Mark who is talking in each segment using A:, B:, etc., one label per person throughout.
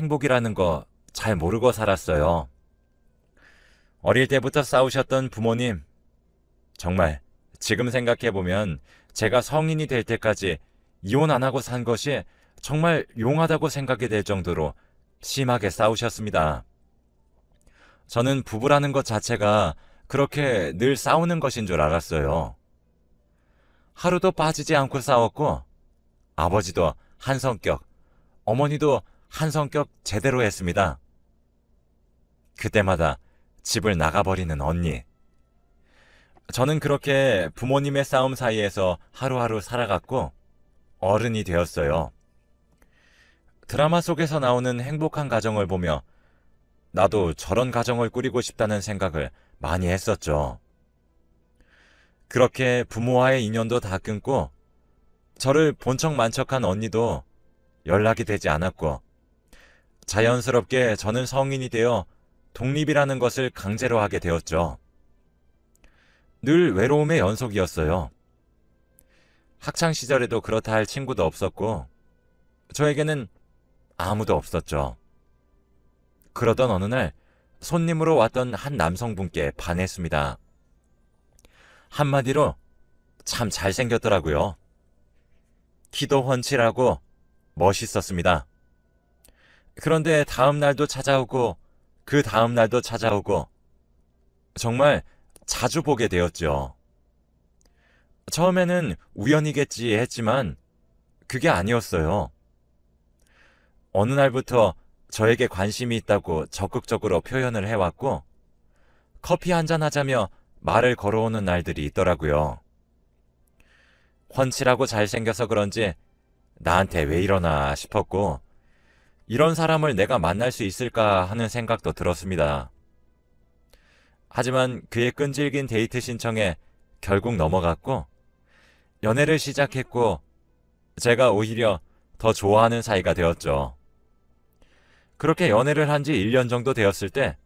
A: 행복이라는 거 잘 모르고 살았어요. 어릴 때부터 싸우셨던 부모님, 정말 지금 생각해보면 제가 성인이 될 때까지 이혼 안 하고 산 것이 정말 용하다고 생각이 될 정도로 심하게 싸우셨습니다. 저는 부부라는 것 자체가 그렇게 늘 싸우는 것인 줄 알았어요. 하루도 빠지지 않고 싸웠고, 아버지도 한 성격, 어머니도 한 성격 제대로 했습니다. 그때마다 집을 나가버리는 언니. 저는 그렇게 부모님의 싸움 사이에서 하루하루 살아갔고 어른이 되었어요. 드라마 속에서 나오는 행복한 가정을 보며 나도 저런 가정을 꾸리고 싶다는 생각을 많이 했었죠. 그렇게 부모와의 인연도 다 끊고 저를 본척 만척한 언니도 연락이 되지 않았고 자연스럽게 저는 성인이 되어 독립이라는 것을 강제로 하게 되었죠. 늘 외로움의 연속이었어요. 학창시절에도 그렇다 할 친구도 없었고 저에게는 아무도 없었죠. 그러던 어느 날 손님으로 왔던 한 남성분께 반했습니다. 한마디로 참 잘생겼더라고요. 키도 훤칠하고 멋있었습니다. 그런데 다음 날도 찾아오고 그 다음 날도 찾아오고 정말 자주 보게 되었죠. 처음에는 우연이겠지 했지만 그게 아니었어요. 어느 날부터 저에게 관심이 있다고 적극적으로 표현을 해왔고 커피 한잔 하자며 말을 걸어오는 날들이 있더라고요. 훤칠하고 잘생겨서 그런지 나한테 왜 이러나 싶었고 이런 사람을 내가 만날 수 있을까 하는 생각도 들었습니다. 하지만 그의 끈질긴 데이트 신청에 결국 넘어갔고 연애를 시작했고 제가 오히려 더 좋아하는 사이가 되었죠. 그렇게 연애를 한 지 1년 정도 되었을 때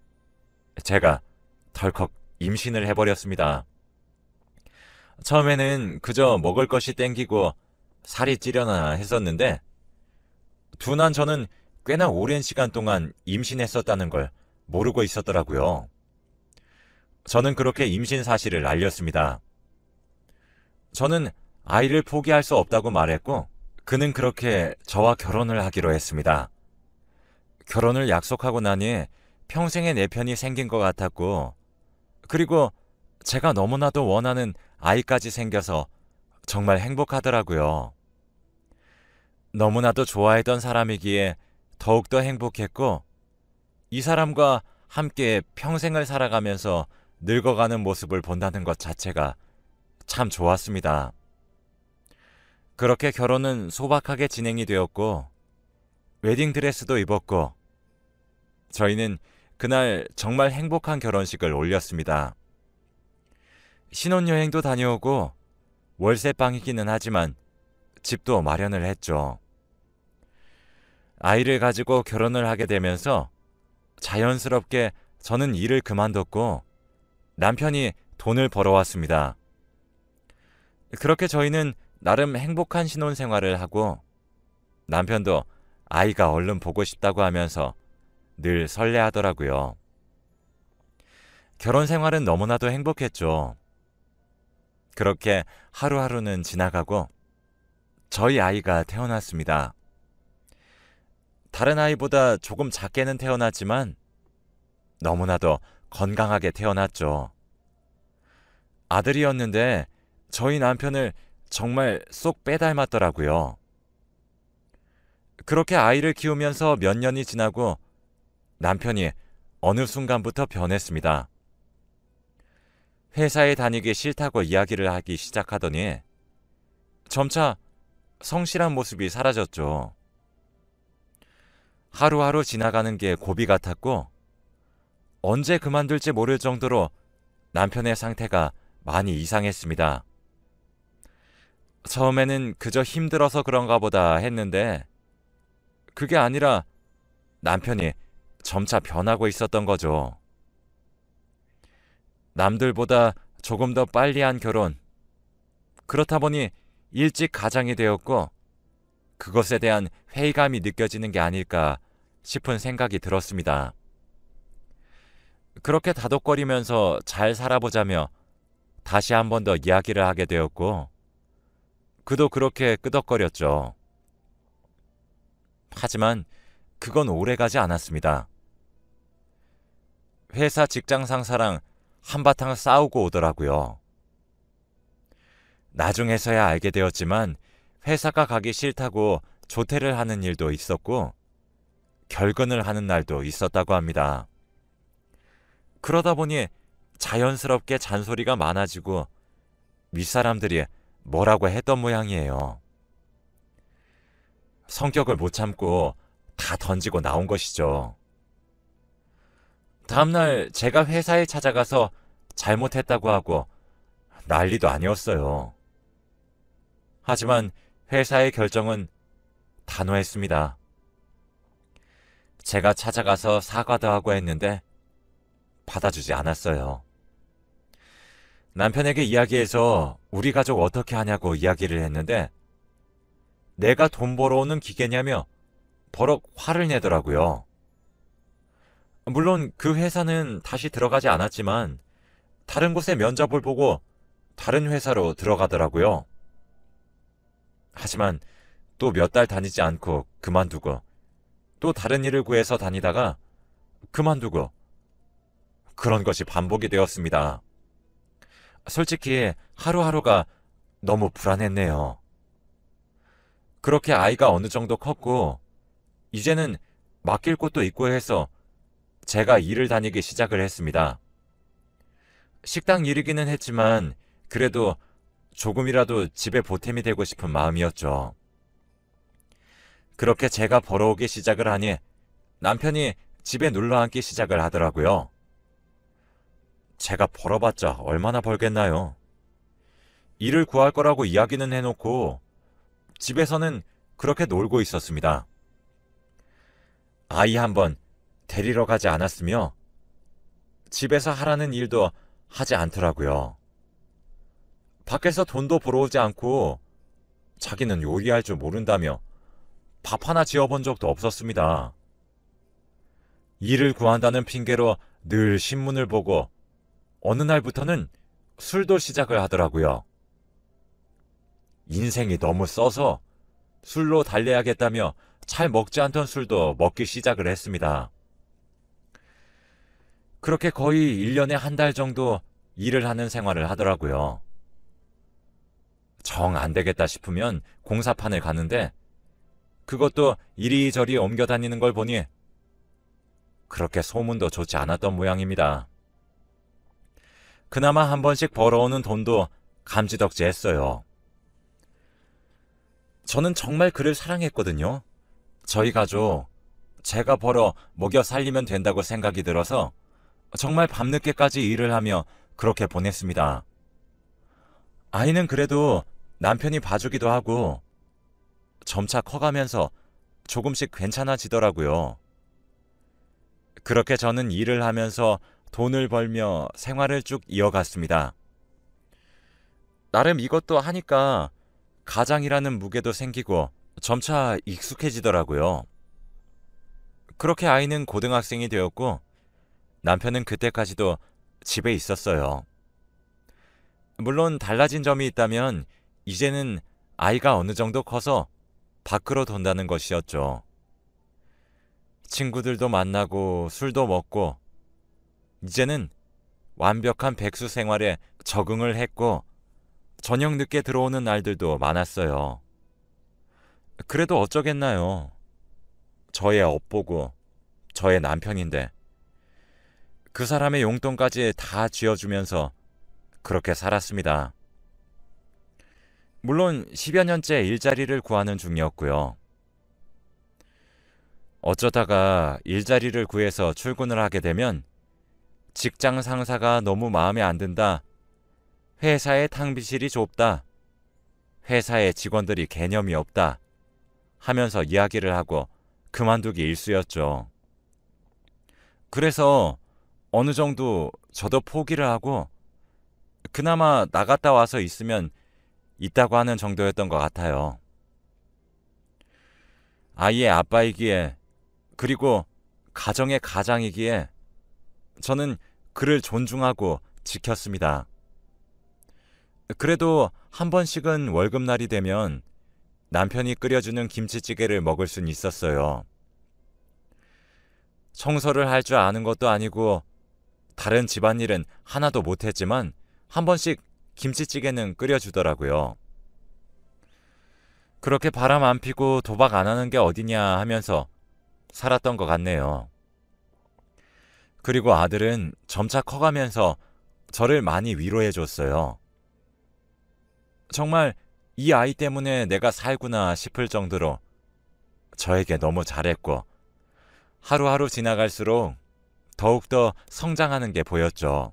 A: 제가 덜컥 임신을 해버렸습니다. 처음에는 그저 먹을 것이 땡기고 살이 찌려나 했었는데 둔한 저는 꽤나 오랜 시간 동안 임신했었다는 걸 모르고 있었더라고요. 저는 그렇게 임신 사실을 알렸습니다. 저는 아이를 포기할 수 없다고 말했고 그는 그렇게 저와 결혼을 하기로 했습니다. 결혼을 약속하고 나니 평생의 내 편이 생긴 것 같았고 그리고 제가 너무나도 원하는 아이까지 생겨서 정말 행복하더라고요. 너무나도 좋아했던 사람이기에 더욱더 행복했고 이 사람과 함께 평생을 살아가면서 늙어가는 모습을 본다는 것 자체가 참 좋았습니다. 그렇게 결혼은 소박하게 진행이 되었고 웨딩드레스도 입었고 저희는 그날 정말 행복한 결혼식을 올렸습니다. 신혼여행도 다녀오고 월세방이기는 하지만 집도 마련을 했죠. 아이를 가지고 결혼을 하게 되면서 자연스럽게 저는 일을 그만뒀고 남편이 돈을 벌어왔습니다. 그렇게 저희는 나름 행복한 신혼생활을 하고 남편도 아이가 얼른 보고 싶다고 하면서 늘 설레하더라고요. 결혼 생활은 너무나도 행복했죠. 그렇게 하루하루는 지나가고 저희 아이가 태어났습니다. 다른 아이보다 조금 작게는 태어났지만 너무나도 건강하게 태어났죠. 아들이었는데 저희 남편을 정말 쏙 빼닮았더라고요. 그렇게 아이를 키우면서 몇 년이 지나고 남편이 어느 순간부터 변했습니다. 회사에 다니기 싫다고 이야기를 하기 시작하더니 점차 성실한 모습이 사라졌죠. 하루하루 지나가는 게 고비 같았고 언제 그만둘지 모를 정도로 남편의 상태가 많이 이상했습니다. 처음에는 그저 힘들어서 그런가 보다 했는데 그게 아니라 남편이 점차 변하고 있었던 거죠. 남들보다 조금 더 빨리 한 결혼. 그렇다 보니 일찍 가장이 되었고 그것에 대한 회의감이 느껴지는 게 아닐까 싶은 생각이 들었습니다. 그렇게 다독거리면서 잘 살아보자며 다시 한 번 더 이야기를 하게 되었고, 그도 그렇게 끄덕거렸죠. 하지만 그건 오래가지 않았습니다. 회사 직장 상사랑 한바탕 싸우고 오더라고요. 나중에서야 알게 되었지만 회사가 가기 싫다고 조퇴를 하는 일도 있었고 결근을 하는 날도 있었다고 합니다. 그러다 보니 자연스럽게 잔소리가 많아지고 윗사람들이 뭐라고 했던 모양이에요. 성격을 못 참고 다 던지고 나온 것이죠. 다음날 제가 회사에 찾아가서 잘못했다고 하고 난리도 아니었어요. 하지만 회사의 결정은 단호했습니다. 제가 찾아가서 사과도 하고 했는데 받아주지 않았어요. 남편에게 이야기해서 우리 가족 어떻게 하냐고 이야기를 했는데 내가 돈 벌어오는 기계냐며 버럭 화를 내더라고요. 물론 그 회사는 다시 들어가지 않았지만 다른 곳에 면접을 보고 다른 회사로 들어가더라고요. 하지만 또 몇 달 다니지 않고 그만두고 또 다른 일을 구해서 다니다가 그만두고 그런 것이 반복이 되었습니다. 솔직히 하루하루가 너무 불안했네요. 그렇게 아이가 어느 정도 컸고 이제는 맡길 곳도 있고 해서 제가 일을 다니기 시작을 했습니다. 식당 일이기는 했지만 그래도 조금이라도 집에 보탬이 되고 싶은 마음이었죠. 그렇게 제가 벌어오기 시작을 하니 남편이 집에 눌러 앉기 시작을 하더라고요. 제가 벌어봤자 얼마나 벌겠나요? 일을 구할 거라고 이야기는 해놓고 집에서는 그렇게 놀고 있었습니다. 아이 한 번 데리러 가지 않았으며 집에서 하라는 일도 하지 않더라고요. 밖에서 돈도 벌어오지 않고 자기는 요리할 줄 모른다며 밥 하나 지어본 적도 없었습니다. 일을 구한다는 핑계로 늘 신문을 보고 어느 날부터는 술도 시작을 하더라고요. 인생이 너무 써서 술로 달래야겠다며 잘 먹지 않던 술도 먹기 시작을 했습니다. 그렇게 거의 1년에 한 달 정도 일을 하는 생활을 하더라고요. 정 안 되겠다 싶으면 공사판을 가는데 그것도 이리저리 옮겨 다니는 걸 보니 그렇게 소문도 좋지 않았던 모양입니다. 그나마 한 번씩 벌어오는 돈도 감지덕지했어요. 저는 정말 그를 사랑했거든요. 저희 가족, 제가 벌어 먹여 살리면 된다고 생각이 들어서 정말 밤늦게까지 일을 하며 그렇게 보냈습니다. 아이는 그래도 남편이 봐주기도 하고 점차 커가면서 조금씩 괜찮아지더라고요. 그렇게 저는 일을 하면서 돈을 벌며 생활을 쭉 이어갔습니다. 나름 이것도 하니까 가장이라는 무게도 생기고 점차 익숙해지더라고요. 그렇게 아이는 고등학생이 되었고 남편은 그때까지도 집에 있었어요. 물론 달라진 점이 있다면 이제는 아이가 어느 정도 커서 밖으로 돈다는 것이었죠. 친구들도 만나고 술도 먹고 이제는 완벽한 백수 생활에 적응을 했고 저녁 늦게 들어오는 날들도 많았어요. 그래도 어쩌겠나요. 저의 업보고 저의 남편인데 그 사람의 용돈까지 다 쥐어주면서 그렇게 살았습니다. 물론 10여 년째 일자리를 구하는 중이었고요. 어쩌다가 일자리를 구해서 출근을 하게 되면 직장 상사가 너무 마음에 안 든다. 회사의 탕비실이 좁다. 회사의 직원들이 개념이 없다. 하면서 이야기를 하고 그만두기 일쑤였죠. 그래서 어느 정도 저도 포기를 하고 그나마 나갔다 와서 있으면 있다고 하는 정도였던 것 같아요. 아이의 아빠이기에 그리고 가정의 가장이기에 저는 그를 존중하고 지켰습니다. 그래도 한 번씩은 월급날이 되면 남편이 끓여주는 김치찌개를 먹을 순 있었어요. 청소를 할 줄 아는 것도 아니고 다른 집안일은 하나도 못했지만 한 번씩 김치찌개는 끓여주더라고요. 그렇게 바람 안 피고 도박 안 하는 게 어디냐 하면서 살았던 것 같네요. 그리고 아들은 점차 커가면서 저를 많이 위로해 줬어요. 정말 이 아이 때문에 내가 살구나 싶을 정도로 저에게 너무 잘했고 하루하루 지나갈수록 더욱더 성장하는 게 보였죠.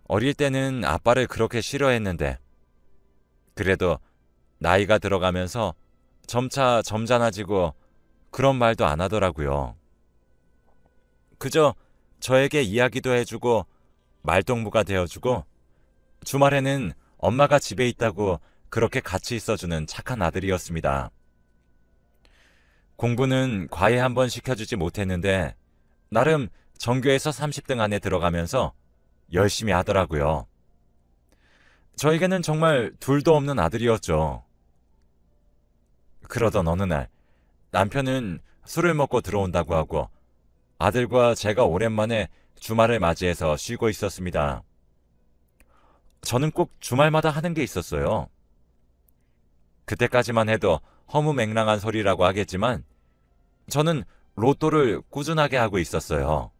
A: 어릴 때는 아빠를 그렇게 싫어했는데 그래도 나이가 들어가면서 점차 점잖아지고 그런 말도 안 하더라고요. 그저 저에게 이야기도 해주고 말동무가 되어주고 주말에는 엄마가 집에 있다고 그렇게 같이 있어주는 착한 아들이었습니다. 공부는 과외 한 번 시켜주지 못했는데 나름 전교에서 30등 안에 들어가면서 열심히 하더라고요. 저에게는 정말 둘도 없는 아들이었죠. 그러던 어느 날 남편은 술을 먹고 들어온다고 하고 아들과 제가 오랜만에 주말을 맞이해서 쉬고 있었습니다. 저는 꼭 주말마다 하는 게 있었어요. 그때까지만 해도 허무맹랑한 소리라고 하겠지만 저는 로또를 꾸준하게 하고 있었어요.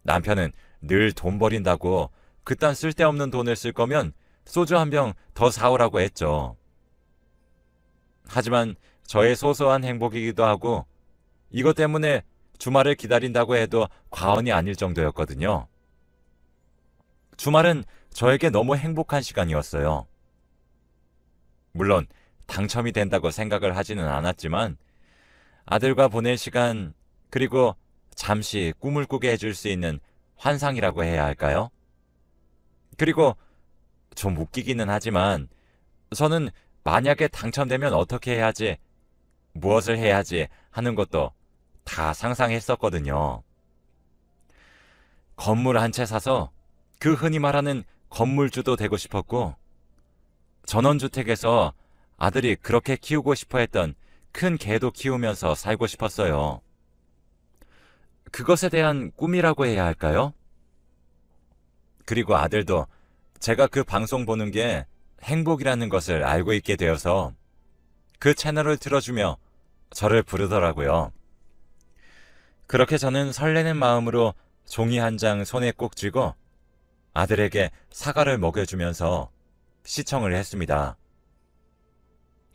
A: 남편은 늘 돈 버린다고 그딴 쓸데없는 돈을 쓸 거면 소주 한 병 더 사오라고 했죠. 하지만 저의 소소한 행복이기도 하고 이것 때문에 주말을 기다린다고 해도 과언이 아닐 정도였거든요. 주말은 저에게 너무 행복한 시간이었어요. 물론 당첨이 된다고 생각을 하지는 않았지만 아들과 보낼 시간 그리고 잠시 꿈을 꾸게 해줄 수 있는 환상이라고 해야 할까요? 그리고 좀 웃기기는 하지만 저는 만약에 당첨되면 어떻게 해야지, 무엇을 해야지 하는 것도 다 상상했었거든요. 건물 한 채 사서 그 흔히 말하는 건물주도 되고 싶었고 전원주택에서 아들이 그렇게 키우고 싶어 했던 큰 개도 키우면서 살고 싶었어요. 그것에 대한 꿈이라고 해야 할까요? 그리고 아들도 제가 그 방송 보는 게 행복이라는 것을 알고 있게 되어서 그 채널을 틀어주며 저를 부르더라고요. 그렇게 저는 설레는 마음으로 종이 한 장 손에 꼭 쥐고 아들에게 사과를 먹여주면서 시청을 했습니다.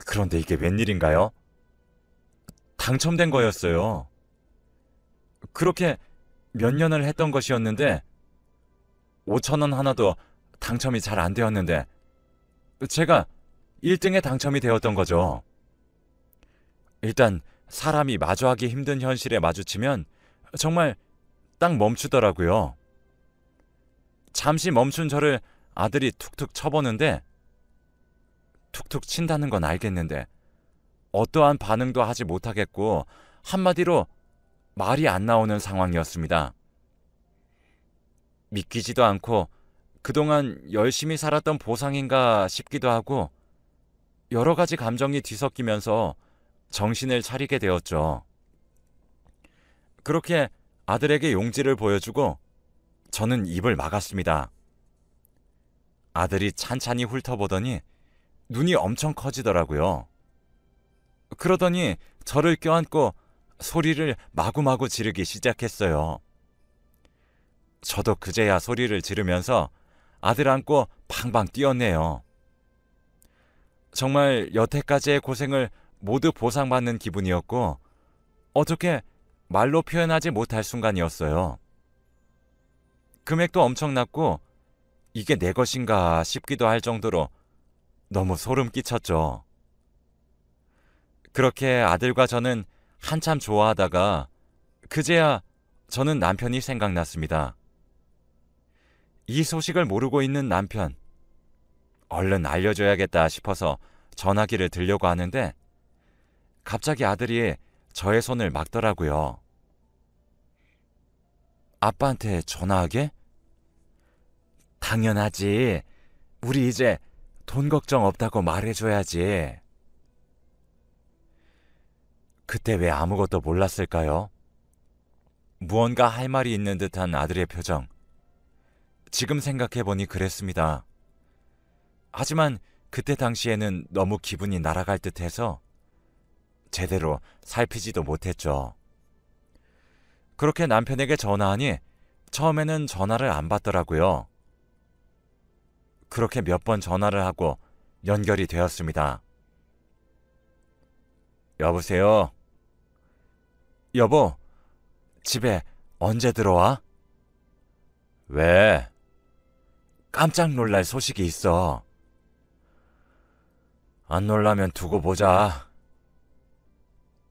A: 그런데 이게 웬일인가요? 당첨된 거였어요. 그렇게 몇 년을 했던 것이었는데 5,000원 하나도 당첨이 잘 안 되었는데 제가 1등에 당첨이 되었던 거죠. 일단 사람이 마주하기 힘든 현실에 마주치면 정말 딱 멈추더라고요. 잠시 멈춘 저를 아들이 툭툭 쳐보는데 툭툭 친다는 건 알겠는데 어떠한 반응도 하지 못하겠고 한마디로 말이 안 나오는 상황이었습니다. 믿기지도 않고 그동안 열심히 살았던 보상인가 싶기도 하고 여러 가지 감정이 뒤섞이면서 정신을 차리게 되었죠. 그렇게 아들에게 용지를 보여주고 저는 입을 막았습니다. 아들이 찬찬히 훑어보더니 눈이 엄청 커지더라고요. 그러더니 저를 껴안고 소리를 마구마구 지르기 시작했어요. 저도 그제야 소리를 지르면서 아들 안고 팡팡 뛰었네요. 정말 여태까지의 고생을 모두 보상받는 기분이었고 어떻게 말로 표현하지 못할 순간이었어요. 금액도 엄청났고 이게 내 것인가 싶기도 할 정도로 너무 소름 끼쳤죠. 그렇게 아들과 저는 한참 좋아하다가 그제야 저는 남편이 생각났습니다. 이 소식을 모르고 있는 남편. 얼른 알려줘야겠다 싶어서 전화기를 들려고 하는데 갑자기 아들이 저의 손을 막더라고요. 아빠한테 전화하게? 당연하지. 우리 이제 돈 걱정 없다고 말해줘야지. 그때 왜 아무것도 몰랐을까요? 무언가 할 말이 있는 듯한 아들의 표정. 지금 생각해보니 그랬습니다. 하지만 그때 당시에는 너무 기분이 날아갈 듯해서 제대로 살피지도 못했죠. 그렇게 남편에게 전화하니 처음에는 전화를 안 받더라고요. 그렇게 몇 번 전화를 하고 연결이 되었습니다. 여보세요? 여보, 집에 언제 들어와? 왜? 깜짝 놀랄 소식이 있어. 안 놀라면 두고 보자.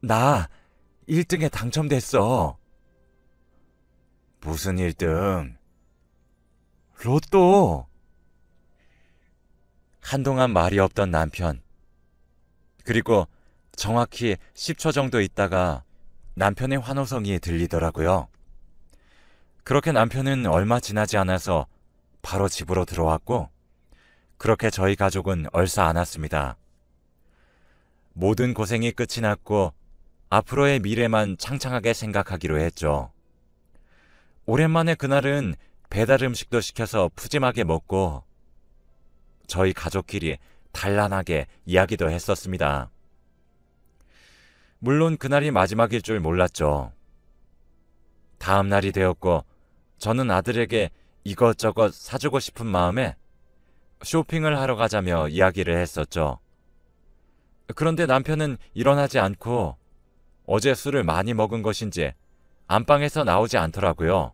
A: 나 1등에 당첨됐어. 무슨 1등? 로또! 한동안 말이 없던 남편. 그리고 정확히 10초 정도 있다가 남편의 환호성이 들리더라고요. 그렇게 남편은 얼마 지나지 않아서 바로 집으로 들어왔고, 그렇게 저희 가족은 얼싸안았습니다. 모든 고생이 끝이 났고 앞으로의 미래만 창창하게 생각하기로 했죠. 오랜만에 그날은 배달 음식도 시켜서 푸짐하게 먹고 저희 가족끼리 단란하게 이야기도 했었습니다. 물론 그날이 마지막일 줄 몰랐죠. 다음 날이 되었고 저는 아들에게 이것저것 사주고 싶은 마음에 쇼핑을 하러 가자며 이야기를 했었죠. 그런데 남편은 일어나지 않고 어제 술을 많이 먹은 것인지 안방에서 나오지 않더라고요.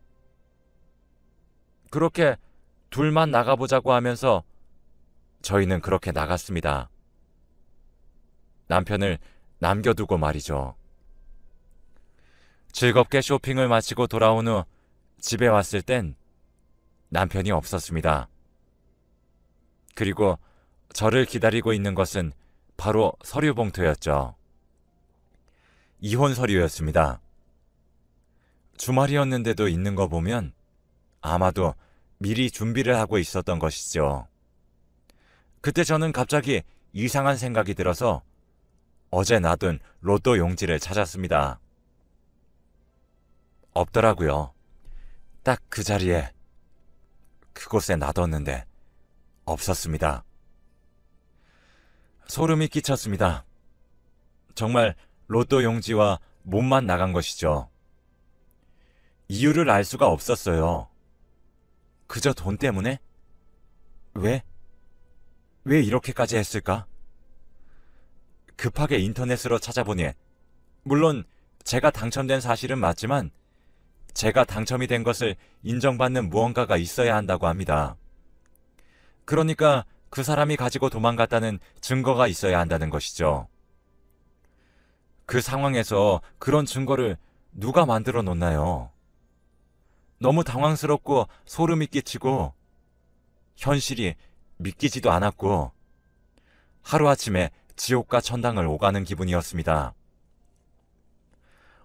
A: 그렇게 둘만 나가보자고 하면서 저희는 그렇게 나갔습니다. 남편을 남겨두고 말이죠. 즐겁게 쇼핑을 마치고 돌아온 후 집에 왔을 땐 남편이 없었습니다. 그리고 저를 기다리고 있는 것은 바로 서류 봉투였죠. 이혼 서류였습니다. 주말이었는데도 있는 거 보면 아마도 미리 준비를 하고 있었던 것이죠. 그때 저는 갑자기 이상한 생각이 들어서 어제 놔둔 로또 용지를 찾았습니다. 없더라고요. 딱 그 자리에, 그곳에 놔뒀는데 없었습니다. 소름이 끼쳤습니다. 정말 로또 용지와 몸만 나간 것이죠. 이유를 알 수가 없었어요. 그저 돈 때문에? 왜? 왜 이렇게까지 했을까? 급하게 인터넷으로 찾아보니 물론 제가 당첨된 사실은 맞지만 제가 당첨이 된 것을 인정받는 무언가가 있어야 한다고 합니다. 그러니까 그 사람이 가지고 도망갔다는 증거가 있어야 한다는 것이죠. 그 상황에서 그런 증거를 누가 만들어 놓나요? 너무 당황스럽고 소름이 끼치고 현실이 믿기지도 않았고 하루아침에 지옥과 천당을 오가는 기분이었습니다.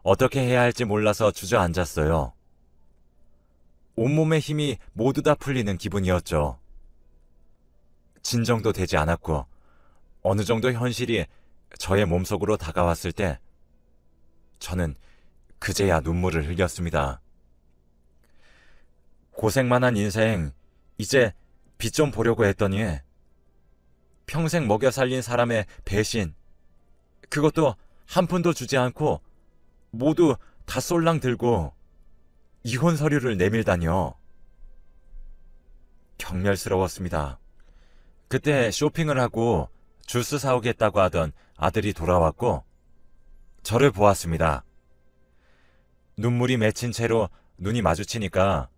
A: 어떻게 해야 할지 몰라서 주저앉았어요. 온몸의 힘이 모두 다 풀리는 기분이었죠. 진정도 되지 않았고 어느 정도 현실이 저의 몸속으로 다가왔을 때 저는 그제야 눈물을 흘렸습니다. 고생만 한 인생, 이제 빛 좀 보려고 했더니 평생 먹여 살린 사람의 배신, 그것도 한 푼도 주지 않고 모두 다 쏠랑 들고 이혼 서류를 내밀다니요. 경멸스러웠습니다. 그때 쇼핑을 하고 주스 사오겠다고 하던 아들이 돌아왔고 저를 보았습니다. 눈물이 맺힌 채로 눈이 마주치니까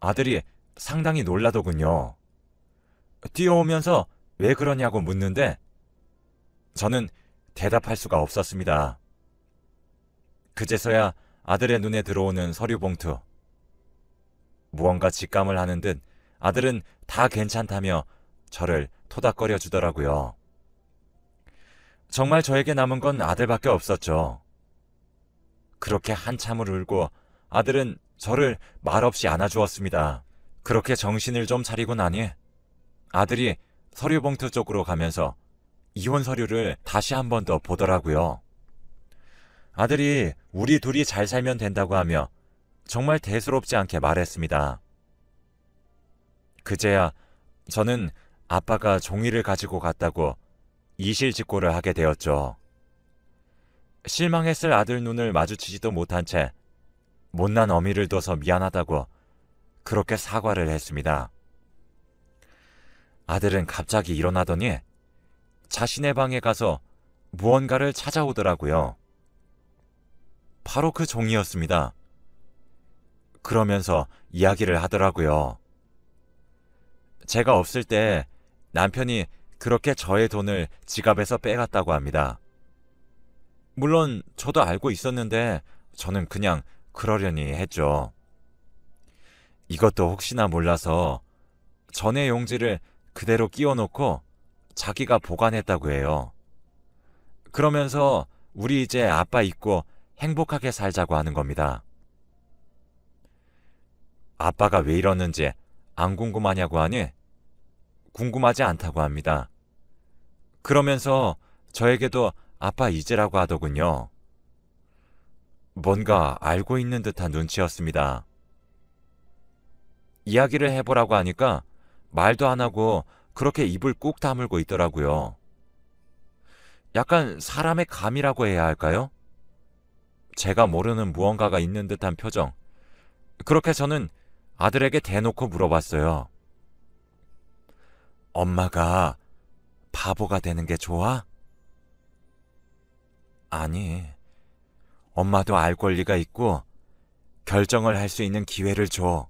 A: 아들이 상당히 놀라더군요. 뛰어오면서 왜 그러냐고 묻는데 저는 대답할 수가 없었습니다. 그제서야 아들의 눈에 들어오는 서류 봉투. 무언가 직감을 하는 듯 아들은 다 괜찮다며 저를 토닥거려 주더라고요. 정말 저에게 남은 건 아들밖에 없었죠. 그렇게 한참을 울고 아들은 저를 말없이 안아주었습니다. 그렇게 정신을 좀 차리고 나니 아들이 서류 봉투 쪽으로 가면서 이혼 서류를 다시 한 번 더 보더라고요. 아들이 우리 둘이 잘 살면 된다고 하며 정말 대수롭지 않게 말했습니다. 그제야 저는 아빠가 종이를 가지고 갔다고 이실직고를 하게 되었죠. 실망했을 아들 눈을 마주치지도 못한 채 못난 어미를 둬서 미안하다고 그렇게 사과를 했습니다. 아들은 갑자기 일어나더니 자신의 방에 가서 무언가를 찾아오더라고요. 바로 그 종이였습니다. 그러면서 이야기를 하더라고요. 제가 없을 때 남편이 그렇게 저의 돈을 지갑에서 빼갔다고 합니다. 물론 저도 알고 있었는데 저는 그냥 그러려니 했죠. 이것도 혹시나 몰라서 전의 용지를 그대로 끼워놓고 자기가 보관했다고 해요. 그러면서 우리 이제 아빠 있고 행복하게 살자고 하는 겁니다. 아빠가 왜 이러는지 안 궁금하냐고 하니 궁금하지 않다고 합니다. 그러면서 저에게도 아빠 잊으라고 하더군요. 뭔가 알고 있는 듯한 눈치였습니다. 이야기를 해보라고 하니까 말도 안 하고 그렇게 입을 꾹 다물고 있더라고요. 약간 사람의 감이라고 해야 할까요? 제가 모르는 무언가가 있는 듯한 표정. 그렇게 저는 아들에게 대놓고 물어봤어요. 엄마가 바보가 되는 게 좋아? 아니, 엄마도 알 권리가 있고 결정을 할 수 있는 기회를 줘.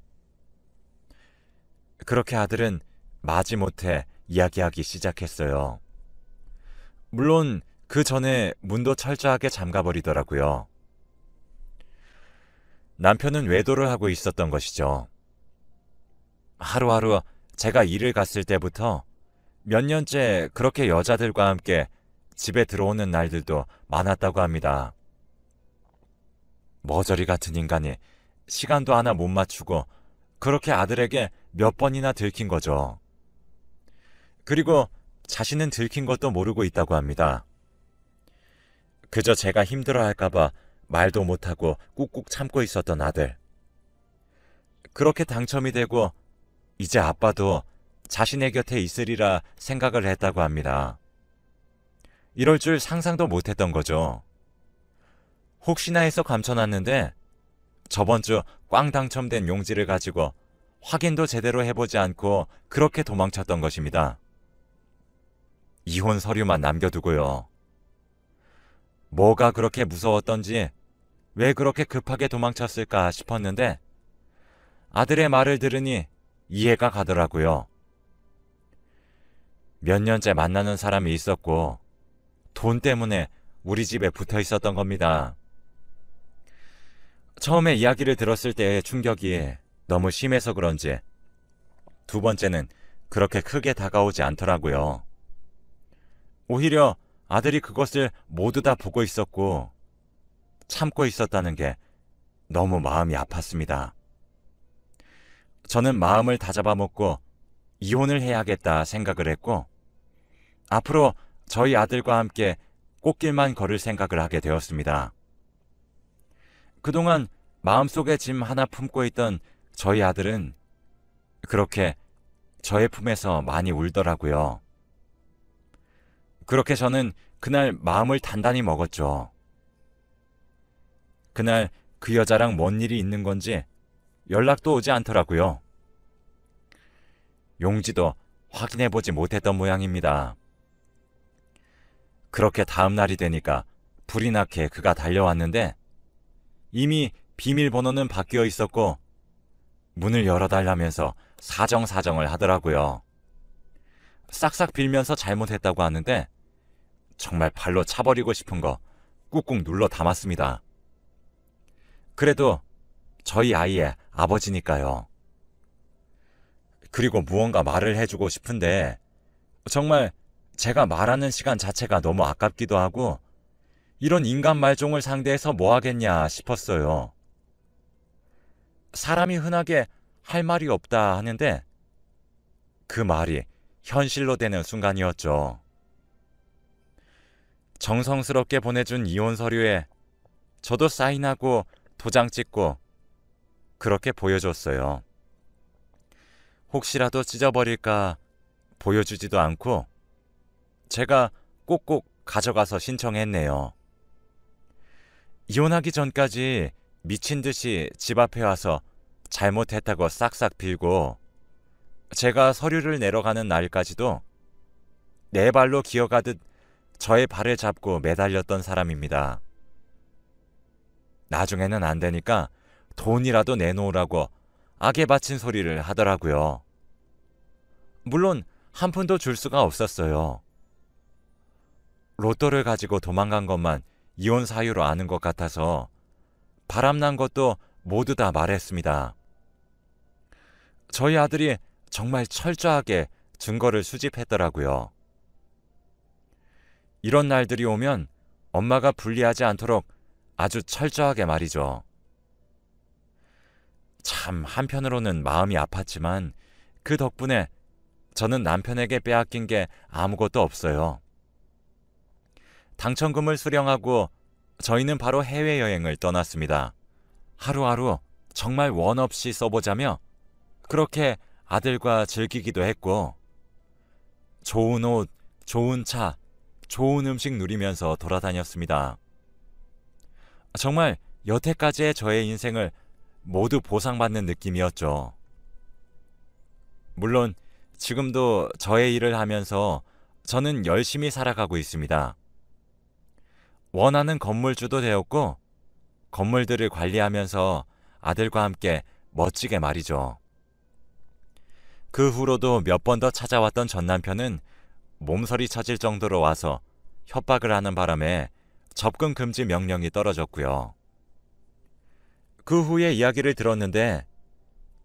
A: 그렇게 아들은 마지못해 이야기하기 시작했어요. 물론 그 전에 문도 철저하게 잠가버리더라고요. 남편은 외도를 하고 있었던 것이죠. 하루하루 제가 일을 갔을 때부터 몇 년째 그렇게 여자들과 함께 집에 들어오는 날들도 많았다고 합니다. 머저리 같은 인간이 시간도 하나 못 맞추고 그렇게 아들에게 몇 번이나 들킨 거죠. 그리고 자신은 들킨 것도 모르고 있다고 합니다. 그저 제가 힘들어할까봐 말도 못하고 꾹꾹 참고 있었던 아들. 그렇게 당첨이 되고 이제 아빠도 자신의 곁에 있으리라 생각을 했다고 합니다. 이럴 줄 상상도 못했던 거죠. 혹시나 해서 감춰놨는데 저번 주 꽝 당첨된 용지를 가지고 확인도 제대로 해보지 않고 그렇게 도망쳤던 것입니다. 이혼 서류만 남겨두고요. 뭐가 그렇게 무서웠던지 왜 그렇게 급하게 도망쳤을까 싶었는데 아들의 말을 들으니 이해가 가더라고요. 몇 년째 만나는 사람이 있었고 돈 때문에 우리 집에 붙어 있었던 겁니다. 처음에 이야기를 들었을 때의 충격이 너무 심해서 그런지 두 번째는 그렇게 크게 다가오지 않더라고요. 오히려 아들이 그것을 모두 다 보고 있었고 참고 있었다는 게 너무 마음이 아팠습니다. 저는 마음을 다잡아먹고 이혼을 해야겠다 생각을 했고 앞으로 저희 아들과 함께 꽃길만 걸을 생각을 하게 되었습니다. 그동안 마음속에 짐 하나 품고 있던 저희 아들은 그렇게 저의 품에서 많이 울더라고요. 그렇게 저는 그날 마음을 단단히 먹었죠. 그날 그 여자랑 뭔 일이 있는 건지 연락도 오지 않더라고요. 용지도 확인해보지 못했던 모양입니다. 그렇게 다음 날이 되니까 불이 나게 그가 달려왔는데 이미 비밀번호는 바뀌어 있었고 문을 열어달라면서 사정사정을 하더라고요. 싹싹 빌면서 잘못했다고 하는데 정말 발로 차버리고 싶은 거 꾹꾹 눌러 담았습니다. 그래도 저희 아이의 아버지니까요. 그리고 무언가 말을 해주고 싶은데 정말 제가 말하는 시간 자체가 너무 아깝기도 하고 이런 인간 말종을 상대해서 뭐 하겠냐 싶었어요. 사람이 흔하게 할 말이 없다 하는데 그 말이 현실로 되는 순간이었죠. 정성스럽게 보내준 이혼 서류에 저도 사인하고 도장 찍고 그렇게 보여줬어요. 혹시라도 찢어버릴까 보여주지도 않고 제가 꼭꼭 가져가서 신청했네요. 이혼하기 전까지 미친 듯이 집 앞에 와서 잘못했다고 싹싹 빌고 제가 서류를 내려가는 날까지도 네 발로 기어가듯 저의 발을 잡고 매달렸던 사람입니다. 나중에는 안 되니까 돈이라도 내놓으라고 악에 바친 소리를 하더라고요. 물론 한 푼도 줄 수가 없었어요. 로또를 가지고 도망간 것만 이혼 사유로 아는 것 같아서 바람난 것도 모두 다 말했습니다. 저희 아들이 정말 철저하게 증거를 수집했더라고요. 이런 날들이 오면 엄마가 불리하지 않도록 아주 철저하게 말이죠. 참 한편으로는 마음이 아팠지만 그 덕분에 저는 남편에게 빼앗긴 게 아무것도 없어요. 당첨금을 수령하고 저희는 바로 해외여행을 떠났습니다. 하루하루 정말 원 없이 써보자며 그렇게 아들과 즐기기도 했고 좋은 옷, 좋은 차, 좋은 음식 누리면서 돌아다녔습니다. 정말 여태까지의 저의 인생을 모두 보상받는 느낌이었죠. 물론 지금도 저의 일을 하면서 저는 열심히 살아가고 있습니다. 원하는 건물주도 되었고 건물들을 관리하면서 아들과 함께 멋지게 말이죠. 그 후로도 몇 번 더 찾아왔던 전 남편은 몸서리 쳐질 정도로 와서 협박을 하는 바람에 접근 금지 명령이 떨어졌고요. 그 후에 이야기를 들었는데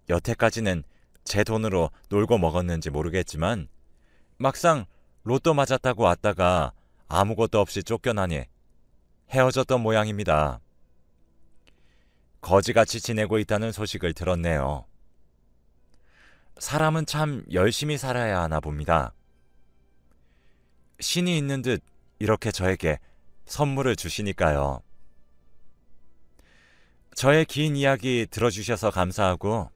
A: 여태까지는 제 돈으로 놀고 먹었는지 모르겠지만 막상 로또 맞았다고 왔다가 아무것도 없이 쫓겨나니 헤어졌던 모양입니다. 거지같이 지내고 있다는 소식을 들었네요. 사람은 참 열심히 살아야 하나 봅니다. 신이 있는 듯 이렇게 저에게 선물을 주시니까요. 저의 긴 이야기 들어주셔서 감사하고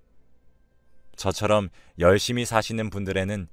A: 저처럼 열심히 사시는 분들에는